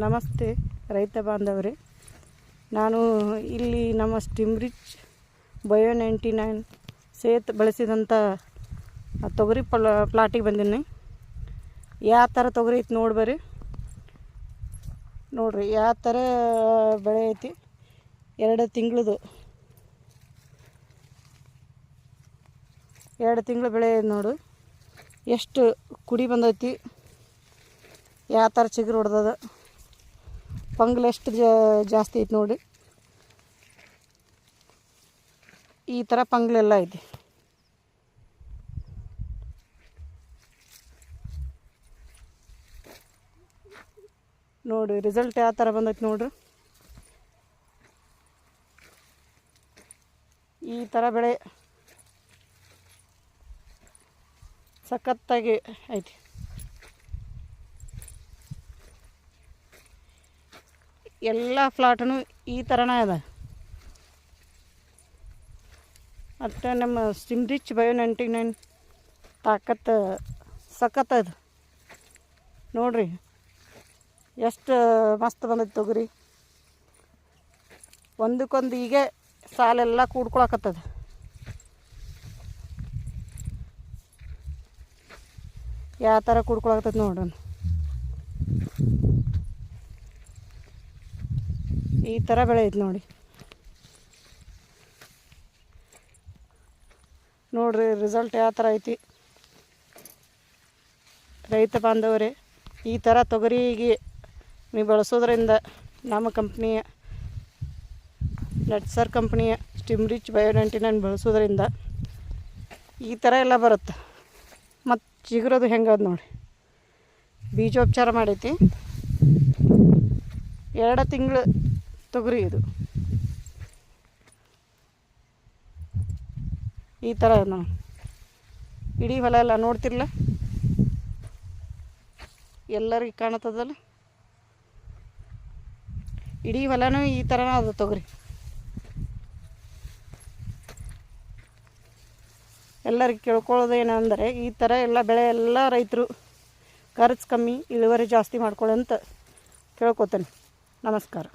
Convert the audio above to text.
ನಮಸ್ತೆ ರೈತ ಬಾಂಧವರೇ. ನಾನು ಇಲ್ಲಿ ನಮ್ಮ ಸ್ಟಿಮ್ರಿಚ್ ಬಯೋ 99 ಸೇತ್ ಬಳಸಿದಂಥ ತೊಗರಿ ಪ್ಲಾಟಿಗೆ ಬಂದೀನಿ. ಯಾವ ಥರ ತೊಗರಿ ಐತಿ ನೋಡ್ಬರ್ರಿ. ನೋಡ್ರಿ ಯಾವ ಥರ ಬೆಳೆ ಐತಿ. 2 ತಿಂಗಳದು 2 ತಿಂಗಳ ಬೆಳೆ ನೋಡು. ಎಷ್ಟು ಕುಡಿ ಬಂದೈತಿ, ಯಾವ ಥರ ಚಿಗುರು ಹೊಡೆದದ, ಪಂಗ್ಲ್ ಎಷ್ಟು ಜಾಸ್ತಿ ಐತಿ ನೋಡಿ. ಈ ಥರ ಪಂಗ್ಲೆಲ್ಲ ಐತಿ. ನೋಡಿ ರಿಸಲ್ಟ್ ಯಾವ ಥರ ಬಂದೈತಿ ನೋಡ್ರಿ. ಈ ಥರ ಬೆಳೆ ಸಖತ್ತಾಗಿ ಐತಿ. ಎಲ್ಲ ಫ್ಲಾಟನು ಈ ಥರನೇ ಅದ. ಮತ್ತು ನಮ್ಮ ಸ್ಟಿಮ್ರಿಚ್ ಬಯೋ 99 ತಾಕತ್ತು ಸಖತ್ ಅದು ನೋಡ್ರಿ. ಎಷ್ಟು ಮಸ್ತ್ ಬಂದೈತೆ ತೊಗರಿ. ಒಂದಕ್ಕೊಂದು ಈಗ ಸಾಲೆಲ್ಲ ಕೂಡ್ಕೊಳಕತ್ತದ. ಯಾವ ಥರ ಕೂಡ್ಕೊಳಕತ್ತದ ನೋಡೋಣ. ಈ ಥರ ಬೆಳೆ ಐತಿ ನೋಡಿ. ನೋಡ್ರಿ ರಿಸಲ್ಟ್ ಯಾವ ಥರ ಐತಿ. ರೈತ ಬಾಂಧವರೇ, ಈ ಥರ ತೊಗರಿಗೆ ನೀವು ಬಳಸೋದ್ರಿಂದ ನಮ್ಮ ಕಂಪ್ನಿಯ ನಟ್ಸರ್ ಕಂಪ್ನಿಯ ಸ್ಟಿಮ್ರಿಚ್ ಬಯೋ 99 ಬಳಸೋದ್ರಿಂದ ಈ ಥರ ಎಲ್ಲ ಬರುತ್ತೆ. ಮತ್ತು ಚಿಗುರೋದು ಹೆಂಗದು ನೋಡಿ. ಬೀಜೋಪಚಾರ ಮಾಡೈತಿ. 2 ತಿಂಗಳು ತೊಗರಿ ಇದು. ಈ ಥರ ನಾವು ಇಡೀ ಹೊಲ ಎಲ್ಲ ನೋಡ್ತಿರಲ್ಲ, ಎಲ್ಲರಿಗೆ ಕಾಣತ್ತದಲ್ಲ. ಇಡೀ ಹೊಲನೂ ಈ ಥರನೇ ಅದು ತೊಗರಿ. ಎಲ್ಲರಿಗೆ ಕೇಳ್ಕೊಳ್ಳೋದು ಏನಂದರೆ, ಈ ಥರ ಎಲ್ಲ ಬೆಳೆ ಎಲ್ಲ ರೈತರು ಖರ್ಚು ಕಮ್ಮಿ, ಇಳುವರಿ ಜಾಸ್ತಿ ಮಾಡ್ಕೊಳ್ಳಿ ಅಂತ ಕೇಳ್ಕೊತೇನೆ. ನಮಸ್ಕಾರ.